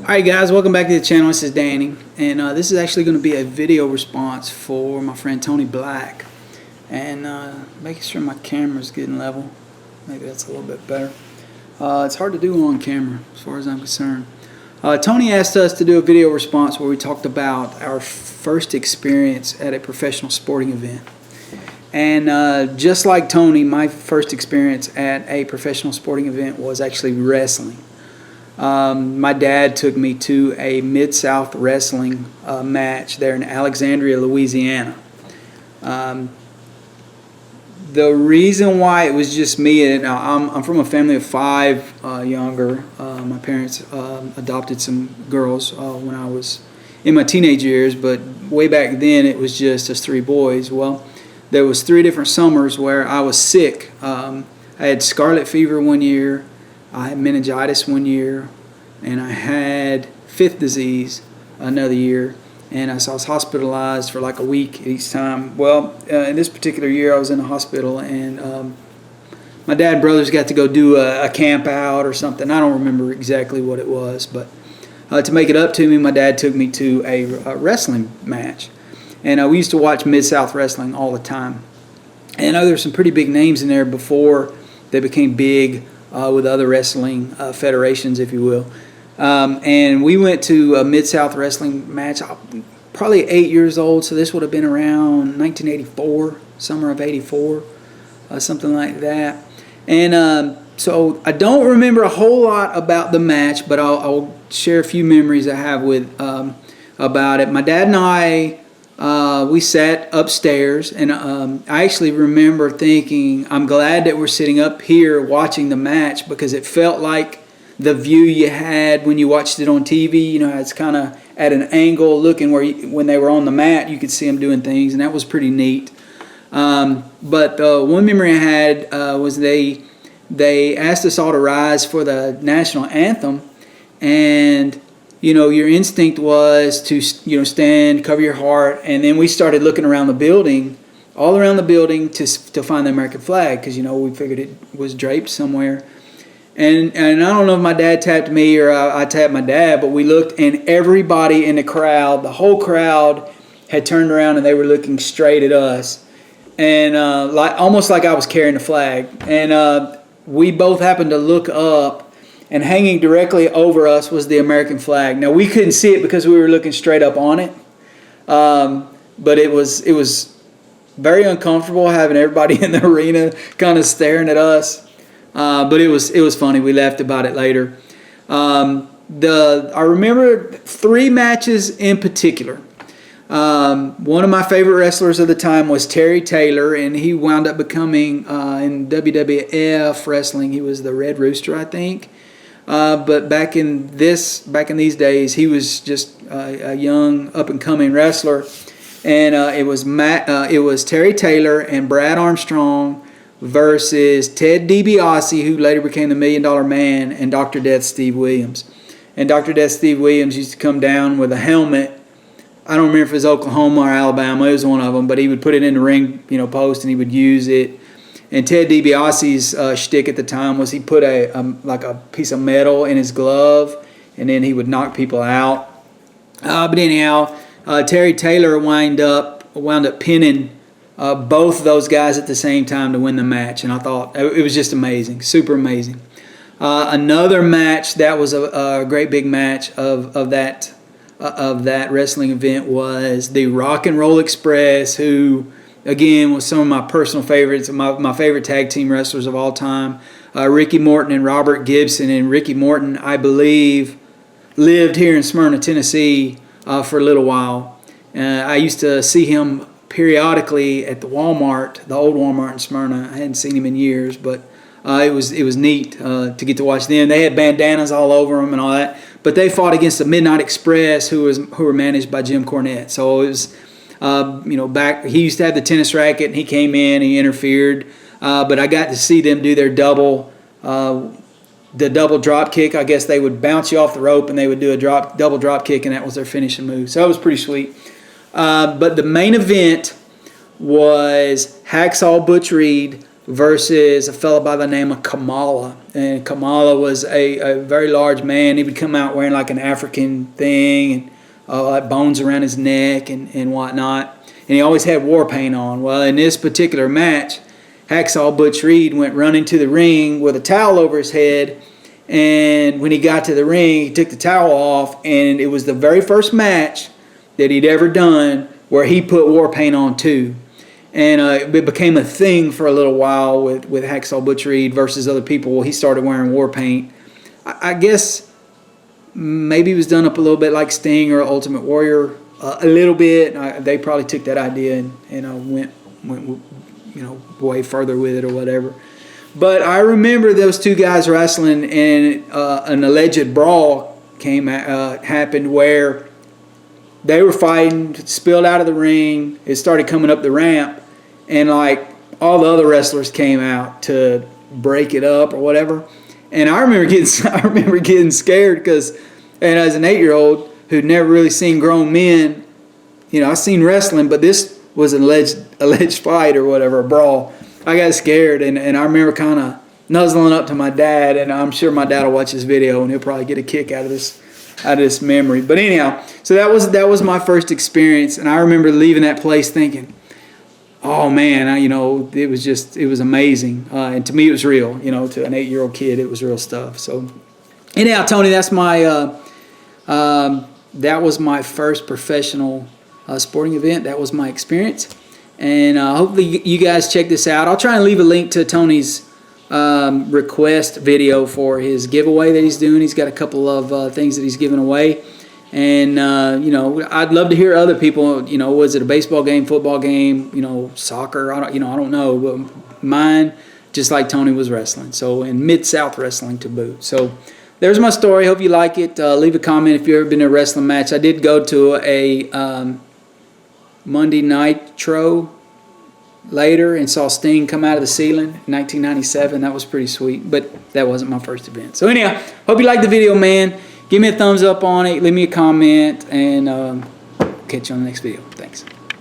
Alright guys, welcome back to the channel. This is Danny, and this is actually going to be a video response for my friend Tony Black, and making sure my camera's getting level. Maybe that's a little bit better. It's hard to do on camera as far as I'm concerned. Tony asked us to do a video response where we talked about our first experience at a professional sporting event. And just like Tony, my first experience at a professional sporting event was actually wrestling. My dad took me to a Mid-South wrestling match there in Alexandria, Louisiana. The reason why it was just me, and I'm from a family of 5 younger. My parents adopted some girls when I was in my teenage years, but way back then it was just us 3 boys. Well, there was 3 different summers where I was sick. I had scarlet fever one year, I had meningitis one year, and I had fifth disease another year, and so I was hospitalized for like a week each time. Well, in this particular year I was in the hospital, and my dad and brothers got to go do a camp out or something. I don't remember exactly what it was, but to make it up to me, my dad took me to a wrestling match, and we used to watch Mid-South Wrestling all the time. And there were some pretty big names in there before they became big with other wrestling federations, if you will. And we went to a Mid-South Wrestling match, probably 8 years old, so this would have been around 1984, summer of 84, something like that. And so I don't remember a whole lot about the match, but I'll share a few memories I have with about it. My dad and I, we sat upstairs, and I actually remember thinking, I'm glad that we're sitting up here watching the match, because it felt like the view you had when you watched it on TV. You know, it's kind of at an angle looking where when they were on the mat, you could see them doing things, and that was pretty neat. But one memory I had was they asked us all to rise for the national anthem, and you know, your instinct was to, you know, stand, cover your heart, and then we started looking around the building, all around the building, to find the American flag, because, you know, we figured it was draped somewhere. And I don't know if my dad tapped me or I tapped my dad, but we looked, and everybody in the crowd, the whole crowd, had turned around and they were looking straight at us, and almost like I was carrying the flag. And we both happened to look up, and hanging directly over us was the American flag. Now, we couldn't see it because we were looking straight up on it, but it was very uncomfortable having everybody in the arena kind of staring at us. But it was funny. We laughed about it later. I remember 3 matches in particular. One of my favorite wrestlers of the time was Terry Taylor, and he wound up becoming in WWF wrestling. He was the Red Rooster, I think. But back in these days, he was just a young up-and-coming wrestler, and it was Terry Taylor and Brad Armstrong versus Ted DiBiase, who later became the $1 Million Man, and Dr. Death Steve Williams. And Dr. Death Steve Williams used to come down with a helmet. I don't remember if it was Oklahoma or Alabama. It was one of them, but he would put it in the ring, you know, post, and he would use it. And Ted DiBiase's shtick at the time was he put like a piece of metal in his glove, and then he would knock people out. But anyhow, Terry Taylor wound up pinning both of those guys at the same time to win the match, and I thought it was just amazing, super amazing. Another match that was a great big match of that wrestling event was the Rock and Roll Express, who again was some of my personal favorites, my favorite tag team wrestlers of all time, Ricky Morton and Robert Gibson. And Ricky Morton, I believe, lived here in Smyrna, Tennessee for a little while. I used to see him periodically at the Walmart, the old Walmart in Smyrna. I hadn't seen him in years, but it was neat to get to watch them. They had bandanas all over them and all that. But they fought against the Midnight Express, who were managed by Jim Cornette. So it was, you know, back, he used to have the tennis racket, and he came in, he interfered. But I got to see them do their double drop kick. I guess they would bounce you off the rope, and they would do a double drop kick, and that was their finishing move. So that was pretty sweet. But the main event was Hacksaw Butch Reed versus a fellow by the name of Kamala. And Kamala was a very large man. He would come out wearing like an African thing and like bones around his neck and whatnot. And he always had war paint on. Well, in this particular match, Hacksaw Butch Reed went running to the ring with a towel over his head. And when he got to the ring, he took the towel off. And it was the very first match that he'd ever done where he put war paint on too. And it became a thing for a little while with Hacksaw Butch Reed versus other people. Well, he started wearing war paint. I guess maybe it was done up a little bit like Sting or Ultimate Warrior, a little bit. They probably took that idea and went way further with it or whatever. But I remember those two guys wrestling, and an alleged brawl happened where they were fighting, spilled out of the ring. It started coming up the ramp, and like all the other wrestlers came out to break it up or whatever. And I remember getting scared because, and as an 8-year-old who'd never really seen grown men, I seen wrestling, but this was an alleged fight or whatever, a brawl. I got scared, and I remember kind of nuzzling up to my dad, and I'm sure my dad will watch this video and he'll probably get a kick out of this memory. But anyhow, so that was my first experience, and I remember leaving that place thinking, oh man, it was amazing, and to me it was real. To an 8-year-old kid, it was real stuff. So anyhow, Tony, that's that was my first professional sporting event. That was my experience, and hopefully you guys check this out. I'll try and leave a link to Tony's request video for his giveaway that he's doing. He's got a couple of things that he's giving away, and I'd love to hear other people. Was it a baseball game, football game, soccer? I don't know, but mine, just like Tony, was wrestling. So, in Mid-South wrestling to boot. So there's my story. Hope you like it. Leave a comment if you've ever been to a wrestling match. I did go to a Monday Nitro later and saw Sting come out of the ceiling in 1997. That was pretty sweet, but that wasn't my first event. So anyhow, hope you liked the video, man. Give me a thumbs up on it, leave me a comment, and catch you on the next video. Thanks.